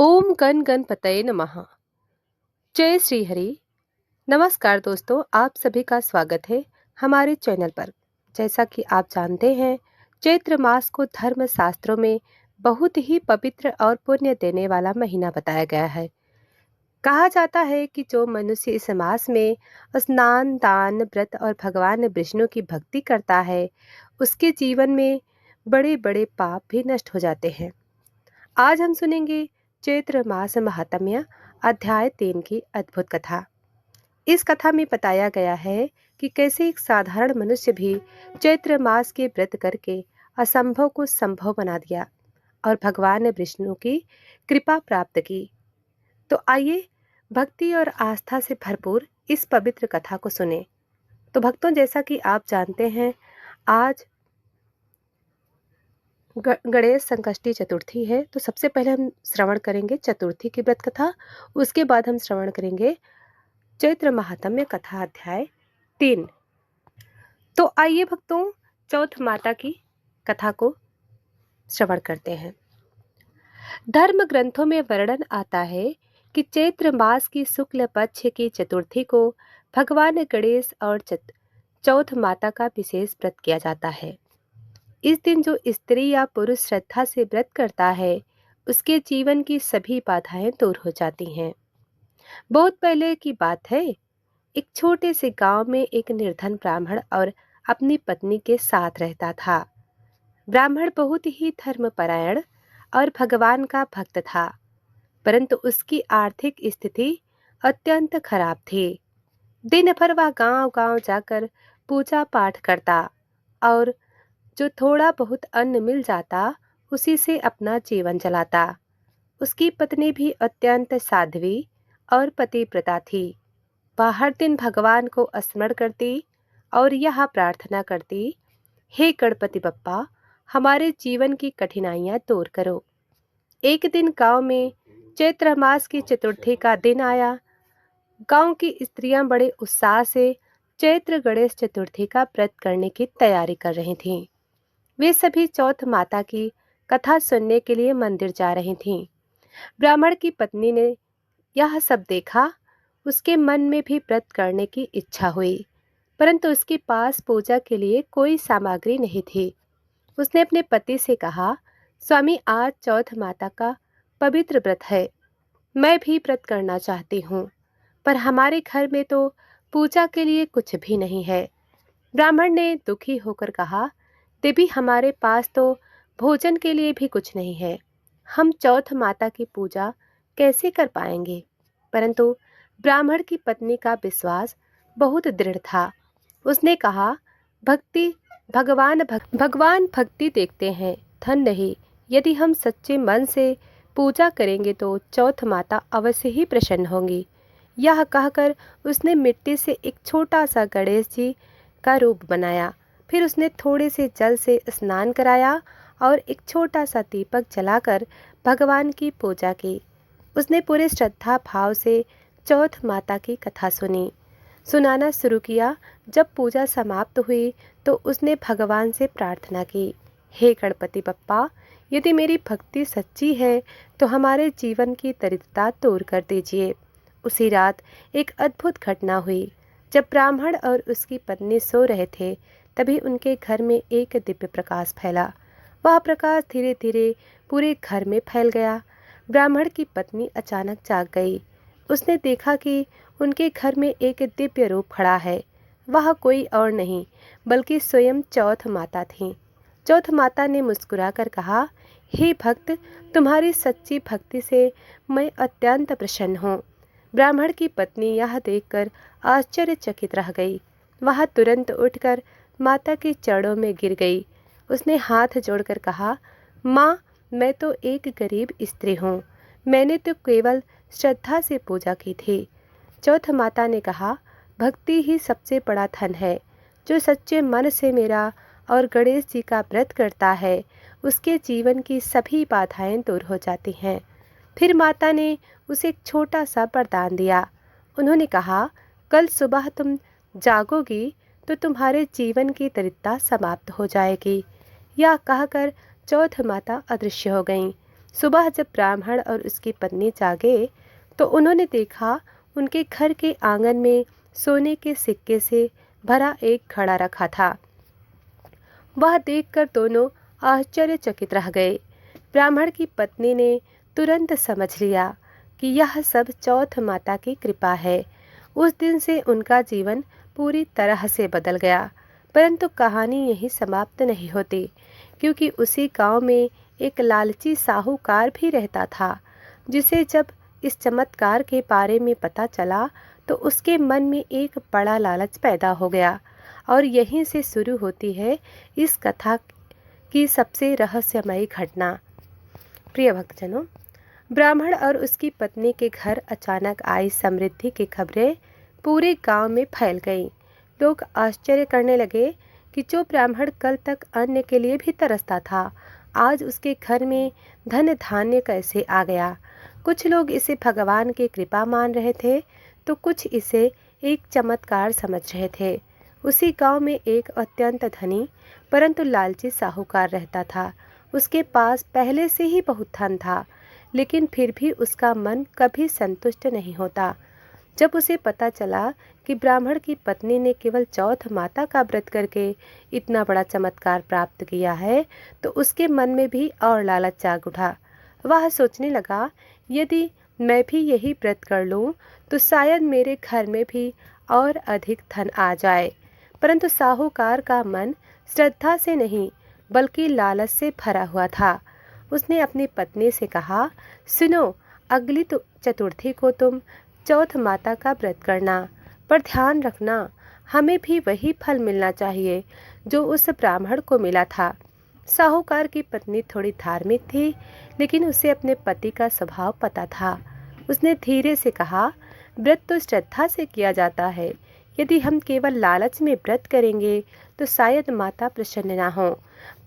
ओम गण गणपतये नमः। जय श्री हरि। नमस्कार दोस्तों, आप सभी का स्वागत है हमारे चैनल पर। जैसा कि आप जानते हैं, चैत्र मास को धर्म शास्त्रों में बहुत ही पवित्र और पुण्य देने वाला महीना बताया गया है। कहा जाता है कि जो मनुष्य इस मास में स्नान, दान, व्रत और भगवान विष्णु की भक्ति करता है, उसके जीवन में बड़े बड़े पाप भी नष्ट हो जाते हैं। आज हम सुनेंगे चैत्र मास महात्म्य अध्याय 3 की अद्भुत कथा। इस कथा में बताया गया है कि कैसे एक साधारण मनुष्य भी चैत्र मास के व्रत करके असंभव को संभव बना दिया और भगवान विष्णु की कृपा प्राप्त की। तो आइए भक्ति और आस्था से भरपूर इस पवित्र कथा को सुने। तो भक्तों, जैसा कि आप जानते हैं, आज गणेश संकष्टी चतुर्थी है। तो सबसे पहले हम श्रवण करेंगे चतुर्थी की व्रत कथा। उसके बाद हम श्रवण करेंगे चैत्र महात्म्य कथा अध्याय 3। तो आइए भक्तों, चौथ माता की कथा को श्रवण करते हैं। धर्म ग्रंथों में वर्णन आता है कि चैत्र मास की शुक्ल पक्ष की चतुर्थी को भगवान गणेश और चौथ माता का विशेष व्रत किया जाता है। इस दिन जो स्त्री या पुरुष श्रद्धा से व्रत करता है, उसके जीवन की सभी बाधाएं दूर हो जाती हैं। बहुत पहले की बात है, एक छोटे से गांव में एक निर्धन ब्राह्मण और अपनी पत्नी के साथ रहता था। ब्राह्मण बहुत ही धर्मपरायण और भगवान का भक्त था, परंतु उसकी आर्थिक स्थिति अत्यंत खराब थी। दिन भर वह गांव-गांव जाकर पूजा पाठ करता और जो थोड़ा बहुत अन्न मिल जाता, उसी से अपना जीवन चलाता। उसकी पत्नी भी अत्यंत साध्वी और पतिव्रता थी। वह हर दिन भगवान को स्मरण करती और यह प्रार्थना करती, हे गणपति बप्पा, हमारे जीवन की कठिनाइयां दूर करो। एक दिन गांव में चैत्र मास की चतुर्थी का दिन आया। गांव की स्त्रियां बड़े उत्साह से चैत्र गणेश चतुर्थी का व्रत करने की तैयारी कर रही थीं। वे सभी चौथ माता की कथा सुनने के लिए मंदिर जा रही थीं। ब्राह्मण की पत्नी ने यह सब देखा। उसके मन में भी व्रत करने की इच्छा हुई, परंतु उसके पास पूजा के लिए कोई सामग्री नहीं थी। उसने अपने पति से कहा, स्वामी, आज चौथ माता का पवित्र व्रत है। मैं भी व्रत करना चाहती हूँ, पर हमारे घर में तो पूजा के लिए कुछ भी नहीं है। ब्राह्मण ने दुखी होकर कहा, देवी, हमारे पास तो भोजन के लिए भी कुछ नहीं है। हम चौथ माता की पूजा कैसे कर पाएंगे? परंतु ब्राह्मण की पत्नी का विश्वास बहुत दृढ़ था। उसने कहा, भगवान भक्ति देखते हैं, धन नहीं। यदि हम सच्चे मन से पूजा करेंगे तो चौथ माता अवश्य ही प्रसन्न होंगी। यह कहकर उसने मिट्टी से एक छोटा सा गणेश जी का रूप बनाया। फिर उसने थोड़े से जल से स्नान कराया और एक छोटा सा दीपक जलाकर भगवान की पूजा की। उसने पूरे श्रद्धा भाव से चौथ माता की कथा सुनाना शुरू किया। जब पूजा समाप्त हुई तो उसने भगवान से प्रार्थना की, हे गणपति बप्पा, यदि मेरी भक्ति सच्ची है तो हमारे जीवन की दरिद्रता दूर कर दीजिए। उसी रात एक अद्भुत घटना हुई। जब ब्राह्मण और उसकी पत्नी सो रहे थे, तभी उनके घर में एक दिव्य प्रकाश फैला। वह प्रकाश धीरे धीरे पूरे घर में फैल गया। ब्राह्मण की पत्नी अचानक जाग गई। उसने देखा कि उनके घर में एक दिव्य रूप खड़ा है। वह कोई और नहीं बल्कि स्वयं चौथ माता थी। चौथ माता ने मुस्कुराकर कहा, हे भक्त, तुम्हारी सच्ची भक्ति से मैं अत्यंत प्रसन्न हूँ। ब्राह्मण की पत्नी यह देखकर आश्चर्यचकित रह गई। वह तुरंत उठकर माता के चरणों में गिर गई। उसने हाथ जोड़कर कहा, माँ, मैं तो एक गरीब स्त्री हूँ। मैंने तो केवल श्रद्धा से पूजा की थी। चौथ माता ने कहा, भक्ति ही सबसे बड़ा धन है। जो सच्चे मन से मेरा और गणेश जी का व्रत करता है, उसके जीवन की सभी बाधाएं दूर हो जाती हैं। फिर माता ने उसे एक छोटा सा वरदान दिया। उन्होंने कहा, कल सुबह तुम जागोगी तो तुम्हारे जीवन की दरिद्रता समाप्त हो जाएगी। यह कहकर चौथ माता अदृश्य हो गईं। सुबह जब ब्राह्मण और उसकी पत्नी जागे तो उन्होंने देखा उनके घर के आंगन में सोने के सिक्के से भरा एक घड़ा रखा था। वह देखकर दोनों आश्चर्यचकित रह गए। ब्राह्मण की पत्नी ने तुरंत समझ लिया कि यह सब चौथ माता की कृपा है। उस दिन से उनका जीवन पूरी तरह से बदल गया। परंतु कहानी यहीं समाप्त नहीं होती, क्योंकि उसी गांव में एक लालची साहूकार भी रहता था, जिसे जब इस चमत्कार के बारे में पता चला तो उसके मन में एक बड़ा लालच पैदा हो गया। और यहीं से शुरू होती है इस कथा की सबसे रहस्यमयी घटना। प्रिय भक्तजनों, ब्राह्मण और उसकी पत्नी के घर अचानक आई समृद्धि की खबरें पूरे गांव में फैल गईं। लोग आश्चर्य करने लगे कि जो ब्राह्मण कल तक अन्न के लिए भी तरसता था, आज उसके घर में धन धान्य कैसे आ गया। कुछ लोग इसे भगवान की कृपा मान रहे थे, तो कुछ इसे एक चमत्कार समझ रहे थे। उसी गांव में एक अत्यंत धनी परंतु लालची साहूकार रहता था। उसके पास पहले से ही बहुत धन था, लेकिन फिर भी उसका मन कभी संतुष्ट नहीं होता। जब उसे पता चला कि ब्राह्मण की पत्नी ने केवल चौथ माता का व्रत करके इतना बड़ा चमत्कार प्राप्त किया है, तो उसके मन में भी और लालच जाग उठा। वह सोचने लगा, यदि मैं भी यही व्रत कर लूं, तो शायद मेरे घर में भी और अधिक धन आ जाए। परंतु साहूकार का मन श्रद्धा से नहीं बल्कि लालच से भरा हुआ था। उसने अपनी पत्नी से कहा, सुनो, अगली चतुर्थी को तुम चौथ माता का व्रत करना, पर ध्यान रखना हमें भी वही फल मिलना चाहिए जो उस ब्राह्मण को मिला था। साहूकार की पत्नी थोड़ी धार्मिक थी, लेकिन उसे अपने पति का स्वभाव पता था। उसने धीरे से कहा, व्रत तो श्रद्धा से किया जाता है। यदि हम केवल लालच में व्रत करेंगे तो शायद माता प्रसन्न ना हो।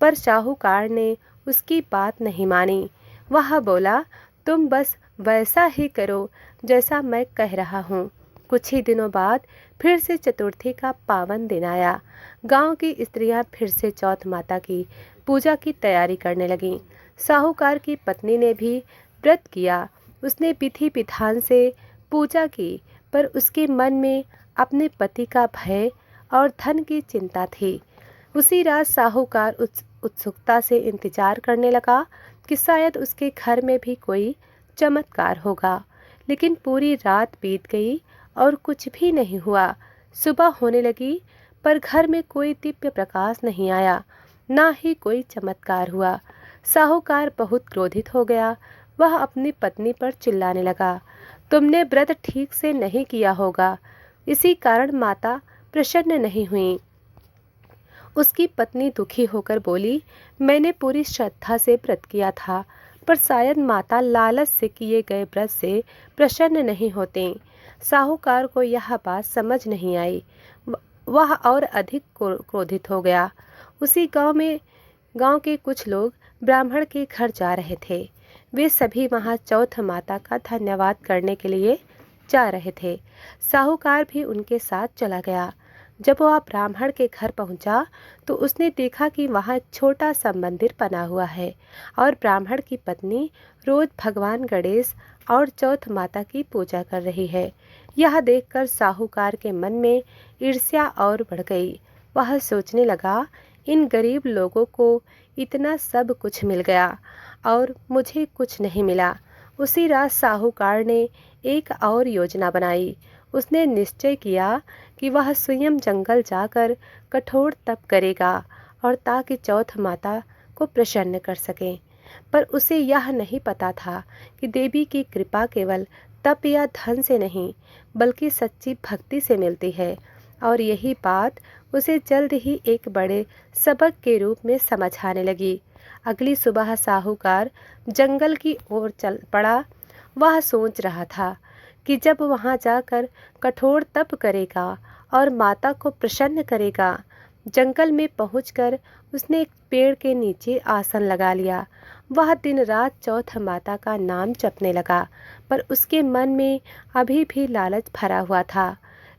पर साहूकार ने उसकी बात नहीं मानी। वह बोला, तुम बस वैसा ही करो जैसा मैं कह रहा हूँ। कुछ ही दिनों बाद फिर से चतुर्थी का पावन दिन आया। गांव की स्त्रियां फिर से चौथ माता की पूजा की तैयारी करने लगीं। साहूकार की पत्नी ने भी व्रत किया। उसने विधि विधान से पूजा की, पर उसके मन में अपने पति का भय और धन की चिंता थी। उसी रात साहूकार उत्सुकता से इंतजार करने लगा कि शायद उसके घर में भी कोई चमत्कार होगा। लेकिन पूरी रात बीत गई और कुछ भी नहीं हुआ। सुबह होने लगी, पर घर में कोई दिव्य प्रकाश नहीं आया, ना ही कोई चमत्कार हुआ। साहूकार बहुत क्रोधित हो गया। वह अपनी पत्नी पर चिल्लाने लगा, तुमने व्रत ठीक से नहीं किया होगा, इसी कारण माता प्रसन्न नहीं हुई। उसकी पत्नी दुखी होकर बोली, मैंने पूरी श्रद्धा से व्रत किया था, पर शायद माता लालच से किए गए व्रत से प्रसन्न नहीं होते। साहूकार को यह बात समझ नहीं आई। वह और अधिक क्रोधित हो गया। उसी गांव के कुछ लोग ब्राह्मण के घर जा रहे थे। वे सभी वहां चौथ माता का धन्यवाद करने के लिए जा रहे थे। साहूकार भी उनके साथ चला गया। जब वह ब्राह्मण के घर पहुंचा तो उसने देखा कि वहां एक छोटा सा मंदिर बना हुआ है और ब्राह्मण की पत्नी रोज भगवान गणेश और चौथ माता की पूजा कर रही है। यह देखकर साहूकार के मन में ईर्ष्या और बढ़ गई। वह सोचने लगा, इन गरीब लोगों को इतना सब कुछ मिल गया और मुझे कुछ नहीं मिला। उसी रात साहूकार ने एक और योजना बनाई। उसने निश्चय किया कि वह स्वयं जंगल जाकर कठोर तप करेगा और ताकि चौथ माता को प्रसन्न कर सके। पर उसे यह नहीं पता था कि देवी की कृपा केवल तप या धन से नहीं बल्कि सच्ची भक्ति से मिलती है, और यही बात उसे जल्द ही एक बड़े सबक के रूप में समझ आने लगी। अगली सुबह साहूकार जंगल की ओर चल पड़ा। वह सोच रहा था कि जब वहां जाकर कठोर तप करेगा और माता को प्रसन्न करेगा। जंगल में पहुंचकर उसने एक पेड़ के नीचे आसन लगा लिया। वह दिन रात चौथ माता का नाम जपने लगा, पर उसके मन में अभी भी लालच भरा हुआ था।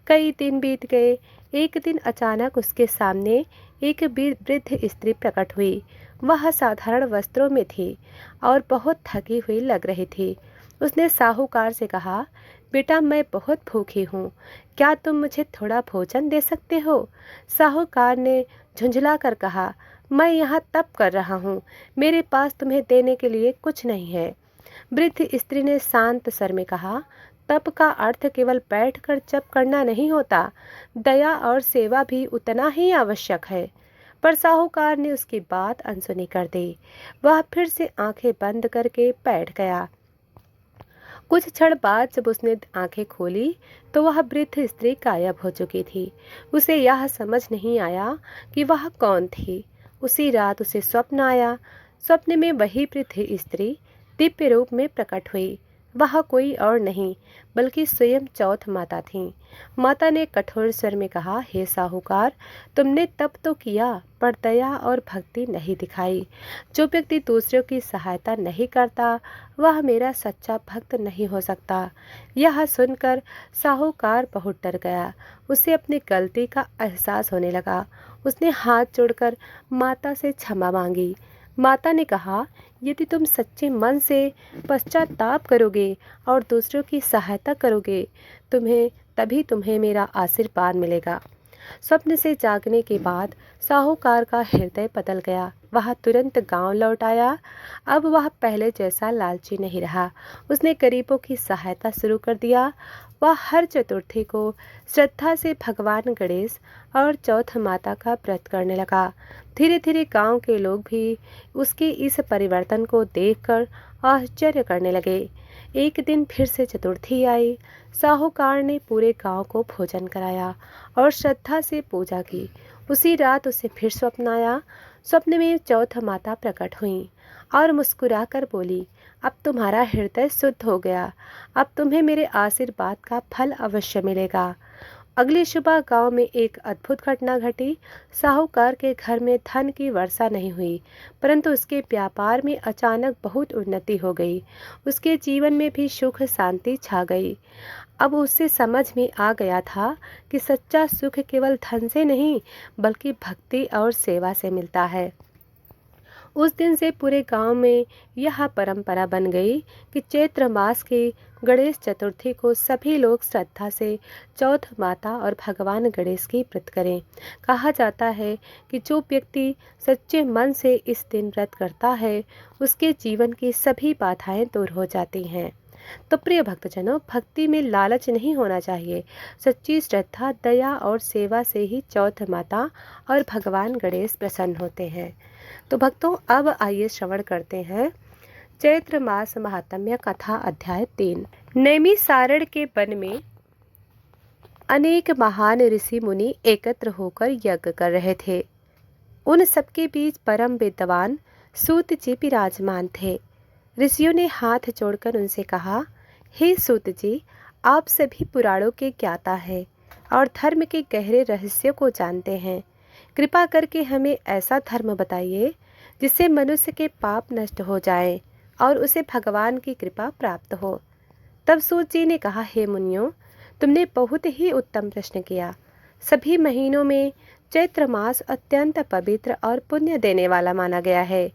कई दिन बीत गए। एक दिन अचानक उसके सामने एक वृद्ध स्त्री प्रकट हुई। वह साधारण वस्त्रों में थी और बहुत थकी हुई लग रही थी। उसने साहूकार से कहा, बेटा मैं बहुत भूखी हूँ, क्या तुम मुझे थोड़ा भोजन दे सकते हो? साहूकार ने झुंझला कर कहा, मैं यहाँ तप कर रहा हूँ, मेरे पास तुम्हें देने के लिए कुछ नहीं है। वृद्ध स्त्री ने शांत स्वर में कहा, तप का अर्थ केवल बैठकर जप करना नहीं होता, दया और सेवा भी उतना ही आवश्यक है। पर साहूकार ने उसकी बात अनसुनी कर दी। वह फिर से आंखें बंद करके बैठ गया। कुछ क्षण बाद जब उसने आंखें खोली तो वह वृद्ध स्त्री गायब हो चुकी थी। उसे यह समझ नहीं आया कि वह कौन थी। उसी रात उसे स्वप्न आया। स्वप्न में वही वृद्ध स्त्री दिव्य रूप में प्रकट हुई। वह कोई और नहीं बल्कि स्वयं चौथ माता थी। माता ने कठोर स्वर में कहा, हे साहूकार, तुमने तप तो किया पर दया और भक्ति नहीं दिखाई। जो व्यक्ति दूसरों की सहायता नहीं करता वह मेरा सच्चा भक्त नहीं हो सकता। यह सुनकर साहूकार बहुत डर गया। उसे अपनी गलती का एहसास होने लगा। उसने हाथ जोड़कर माता से क्षमा मांगी। माता ने कहा, यदि तुम सच्चे मन से पश्चाताप करोगे और दूसरों की सहायता करोगे तभी तुम्हें मेरा आशीर्वाद मिलेगा। स्वप्न से जागने के बाद साहूकार का हृदय बदल गया। वह तुरंत गांव लौट आया। अब वह पहले जैसा लालची नहीं रहा। उसने गरीबों की सहायता शुरू कर दिया। वह हर चतुर्थी को श्रद्धा से भगवान गणेश और चौथ माता का व्रत करने लगा। धीरे धीरे गांव के लोग भी उसके इस परिवर्तन को देखकर आश्चर्य करने लगे। एक दिन फिर से चतुर्थी आई। साहूकार ने पूरे गांव को भोजन कराया और श्रद्धा से पूजा की। उसी रात उसे फिर स्वप्न आया। स्वप्न में चौथ माता प्रकट हुई और मुस्कुराकर बोली, अब तुम्हारा हृदय शुद्ध हो गया। अब तुम्हें मेरे आशीर्वाद का फल अवश्य मिलेगा। अगली सुबह गांव में एक अद्भुत घटना घटी। साहूकार के घर में धन की वर्षा नहीं हुई, परंतु उसके व्यापार में अचानक बहुत उन्नति हो गई। उसके जीवन में भी सुख शांति छा गई। अब उसे समझ में आ गया था कि सच्चा सुख केवल धन से नहीं बल्कि भक्ति और सेवा से मिलता है। उस दिन से पूरे गांव में यह परंपरा बन गई कि चैत्र मास की गणेश चतुर्थी को सभी लोग श्रद्धा से चौथ माता और भगवान गणेश की व्रत करें। कहा जाता है कि जो व्यक्ति सच्चे मन से इस दिन व्रत करता है उसके जीवन की सभी बाधाएं दूर हो जाती हैं। तो प्रिय भक्तजनों, भक्ति में लालच नहीं होना चाहिए। सच्ची श्रद्धा, दया और सेवा से ही चौथ माता और भगवान गणेश प्रसन्न होते हैं। तो भक्तों, अब आइए श्रवण करते हैं चैत्र मास महात्म्य कथा अध्याय 3। नैमिषारण्य के वन में अनेक महान ऋषि मुनि एकत्र होकर यज्ञ कर रहे थे। उन सबके बीच परम विद्वान सूत जी विराजमान थे। ऋषियों ने हाथ जोड़कर उनसे कहा, हे सूत जी, आप सभी पुराणों के ज्ञाता हैं और धर्म के गहरे रहस्यों को जानते हैं। कृपा करके हमें ऐसा धर्म बताइए जिससे मनुष्य के पाप नष्ट हो जाएं और उसे भगवान की कृपा प्राप्त हो। तब सूत जी ने कहा, हे मुनियों, तुमने बहुत ही उत्तम प्रश्न किया। सभी महीनों में चैत्र मास अत्यंत पवित्र और पुण्य देने वाला माना गया है।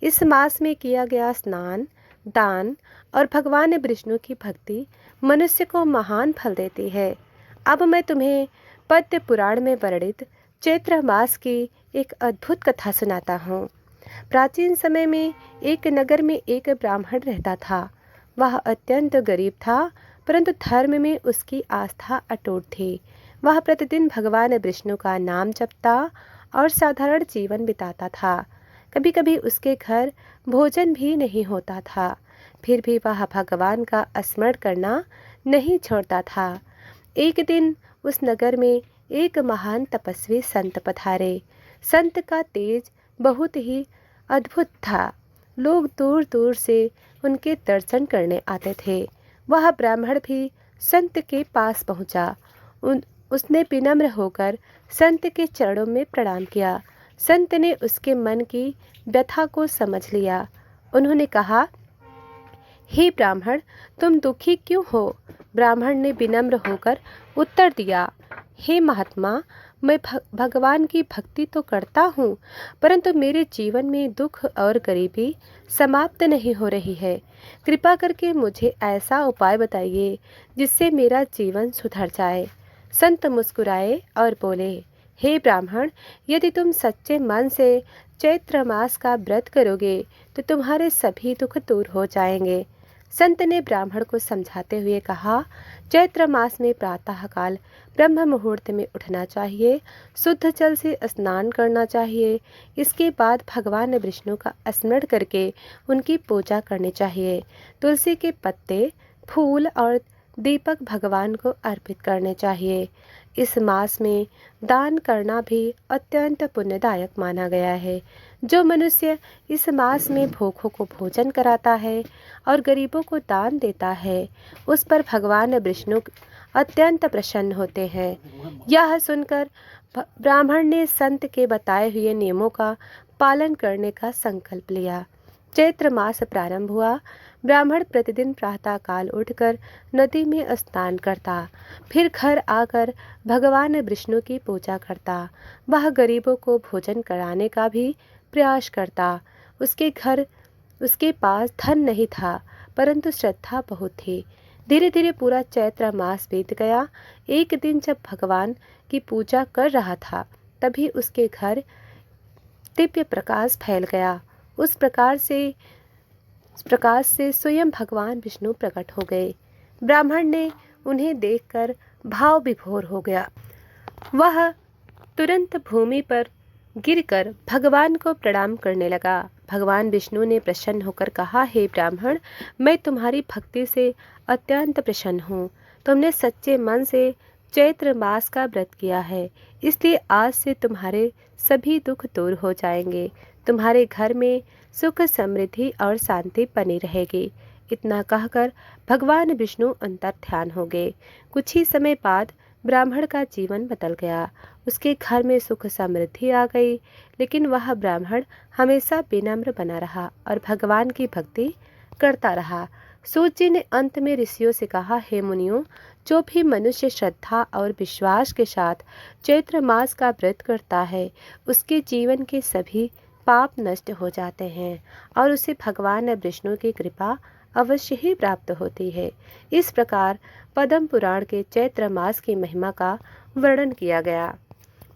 इस मास में किया गया स्नान, दान और भगवान विष्णु की भक्ति मनुष्य को महान फल देती है। अब मैं तुम्हें पद्म पुराण में वर्णित चैत्र मास की एक अद्भुत कथा सुनाता हूँ। प्राचीन समय में एक नगर में एक ब्राह्मण रहता था। वह अत्यंत गरीब था, परंतु धर्म में उसकी आस्था अटूट थी। वह प्रतिदिन भगवान विष्णु का नाम जपता और साधारण जीवन बिताता था। कभी कभी उसके घर भोजन भी नहीं होता था, फिर भी वह भगवान का स्मरण करना नहीं छोड़ता था। एक दिन उस नगर में एक महान तपस्वी संत पधारे। संत का तेज बहुत ही अद्भुत था। लोग दूर दूर से उनके दर्शन करने आते थे। वह ब्राह्मण भी संत के पास पहुंचा। उसने विनम्र होकर संत के चरणों में प्रणाम किया। संत ने उसके मन की व्यथा को समझ लिया। उन्होंने कहा, हे ब्राह्मण, तुम दुखी क्यों हो? ब्राह्मण ने विनम्र होकर उत्तर दिया, हे महात्मा, मैं भगवान की भक्ति तो करता हूँ, परंतु मेरे जीवन में दुख और गरीबी समाप्त नहीं हो रही है। कृपा करके मुझे ऐसा उपाय बताइए जिससे मेरा जीवन सुधर जाए। संत मुस्कुराए और बोले, हे ब्राह्मण, यदि तुम सच्चे मन से चैत्र मास का व्रत करोगे तो तुम्हारे सभी दुख दूर हो जाएंगे। संत ने ब्राह्मण को समझाते हुए कहा, चैत्र मास में प्रातःकाल ब्रह्म मुहूर्त में उठना चाहिए, शुद्ध जल से स्नान करना चाहिए। इसके बाद भगवान विष्णु का स्मरण करके उनकी पूजा करनी चाहिए। तुलसी के पत्ते, फूल और दीपक भगवान को अर्पित करने चाहिए। इस मास में दान करना भी अत्यंत पुण्यदायक माना गया है। जो मनुष्य इस मास में भूखों को भोजन कराता है और गरीबों को दान देता है, उस पर भगवान विष्णु अत्यंत प्रसन्न होते हैं। यह सुनकर ब्राह्मण ने संत के बताए हुए नियमों का पालन करने का संकल्प लिया। चैत्र मास प्रारंभ हुआ। ब्राह्मण प्रतिदिन प्रातःकाल उठकर नदी में स्नान करता, फिर घर आकर भगवान विष्णु की पूजा करता। वह गरीबों को भोजन कराने का भी प्रयास करता। उसके पास धन नहीं था, परंतु श्रद्धा बहुत थी। धीरे धीरे पूरा चैत्र मास बीत गया। एक दिन जब भगवान की पूजा कर रहा था, तभी उसके घर दिव्य प्रकाश फैल गया। उस प्रकाश से स्वयं भगवान विष्णु प्रकट हो गए। ब्राह्मण ने उन्हें देखकर भाव विभोर हो गया। वह तुरंत भूमि पर गिरकर भगवान को प्रणाम करने लगा। भगवान विष्णु ने प्रसन्न होकर कहा, हे ब्राह्मण, मैं तुम्हारी भक्ति से अत्यंत प्रसन्न हूँ। तुमने सच्चे मन से चैत्र मास का व्रत किया है, इसलिए आज से तुम्हारे सभी दुख दूर हो जाएंगे। तुम्हारे घर में सुख, समृद्धि और शांति बनी रहेगी। इतना कहकर भगवान विष्णु अंतर्ध्यान हो गए। कुछ ही समय बाद ब्राह्मण का जीवन बदल गया। उसके घर में सुख समृद्धि आ गई, लेकिन वह ब्राह्मण हमेशा विनम्र बना रहा और भगवान की भक्ति करता रहा। सूत जी ने अंत में ऋषियों से कहा, हे मुनियों, जो भी मनुष्य श्रद्धा और विश्वास के साथ चैत्र मास का व्रत करता है, उसके जीवन के सभी पाप नष्ट हो जाते हैं और उसे भगवान विष्णु की कृपा अवश्य ही प्राप्त होती है। इस प्रकार पद्म पुराण के चैत्र मास की महिमा का वर्णन किया गया।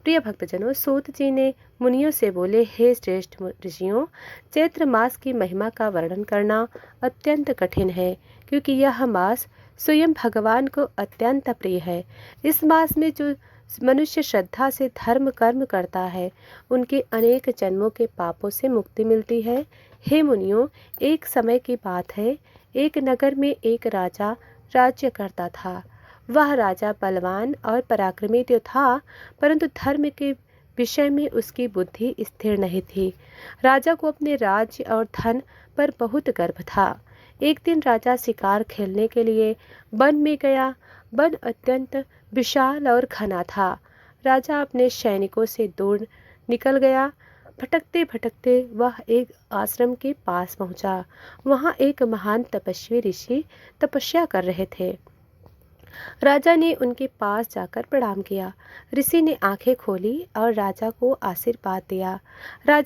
प्रिय भक्तजनों, सूत जी ने मुनियों से बोले, हे श्रेष्ठ ऋषियों, चैत्र मास की महिमा का वर्णन करना अत्यंत कठिन है, क्योंकि यह मास स्वयं भगवान को अत्यंत प्रिय है। इस मास में जो मनुष्य श्रद्धा से धर्म कर्म करता है, उनके अनेक जन्मों के पापों से मुक्ति मिलती है। हे मुनियों, एक समय की बात है, एक नगर में एक राजा राज्य करता था। वह राजा बलवान और पराक्रमी तो था, परंतु धर्म के विषय में उसकी बुद्धि स्थिर नहीं थी। राजा को अपने राज्य और धन पर बहुत गर्व था। एक दिन राजा शिकार खेलने के लिए वन में गया। वन अत्यंत विशाल और घना था। राजा अपने सैनिकों से दूर निकल गया। भटकते भटकते वह एक आश्रम के पास पहुंचा। वहां एक महान तपस्वी ऋषि तपस्या कर रहे थे। राजा ने उनके पास जाकर प्रणाम किया। ऋषि ने आंखें खोली और राजा को आशीर्वाद दिया। राजा